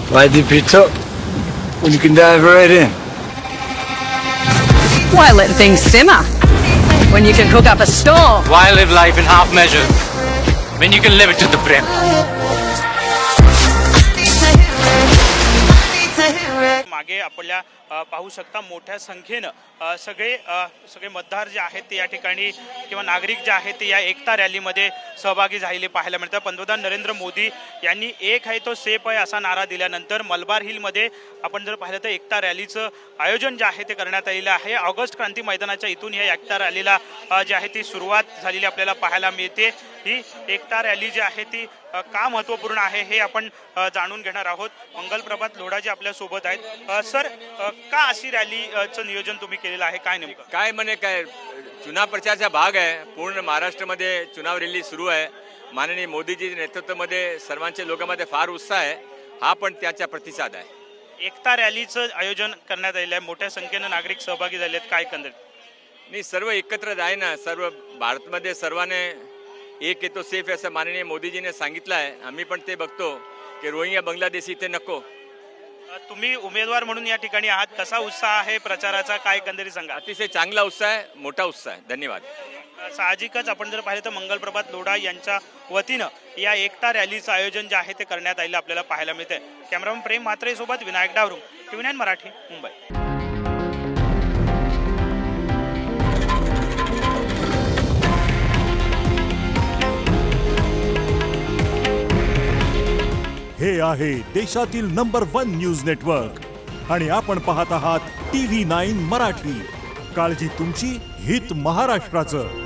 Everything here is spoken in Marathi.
Why dip it up when you can dive right in? Why let things simmer when you can cook up a storm? Why live life in half measures when you can live it to the brim? मागे आपल्या पाहू शकता मोठ्या संख्येनं सगळे मतदार जे आहेत ते या ठिकाणी किंवा नागरिक जे आहेत ते या एकता रॅलीमध्ये सहभागी झालेले पाहायला मिळतात. पंतप्रधान नरेंद्र मोदी यांनी एक आहे तो सेफ आहे असा नारा दिल्यानंतर मलबार हिलमध्ये आपण जर पाहिलं तर एकता रॅलीचं आयोजन जे आहे ते करण्यात आलेलं आहे. ऑगस्ट क्रांती मैदानाच्या इथून या एकता रॅलीला जी आहे ती सुरुवात झालेली आपल्याला पाहायला मिळते. ही एकता रॅली जी आहे ती का महत्त्वपूर्ण आहे हे आपण जाणून घेणार आहोत. मंगल प्रभात लोढा जे आपल्या सोबत आहेत. सर, का अशी रॅलीचं नियोजन तुम्ही केलेलं आहे, काय नेमकं काय म्हणे काय चुनाव प्रचाराचा भाग आहे. पूर्ण महाराष्ट्रामध्ये चुनाव रॅली सुरू आहे. माननीय मोदीजी नेतृत्वामध्ये सर्वांच्या लोकांमध्ये फार उत्साह आहे. हा पण त्याचा प्रतिसाद आहे. एकता रॅलीचं आयोजन करण्यात आलेलं आहे. मोठ्या संख्येनं नागरिक सहभागी झाले आहेत, काय एकंदरीत? नाही, सर्व एकत्र आहे ना. सर्व भारतमध्ये सर्वांनी एक येतो सेफ असं माननीय मोदीजीने सांगितलं आहे. आम्ही पण ते बघतो की रोहिंग्या बांगलादेशी इथे नको. तुम्ही उमेदवार म्हणून या ठिकाणी आहात, कसा उत्साह आहे प्रचाराचा, काय एकंदरीत सांगा? अतिशय चांगला उत्साह आहे, मोठा उत्साह आहे. धन्यवाद. साहजिकच आपण जर पाहिलं तर मंगल प्रभात लोढा यांच्या वतीनं या एकता रॅलीचं आयोजन जे आहे ते करण्यात आलेलं आपल्याला पाहायला मिळतंय. कॅमेरामन प्रेम म्हात्रे सोबत विनायक डावरू, TV9 मराठी, मुंबई. हे आहे देशातील नंबर 1 न्यूज नेटवर्क आणि आपण पाहत आहात TV9 मराठी. काळजी तुमची, हित महाराष्ट्राचं.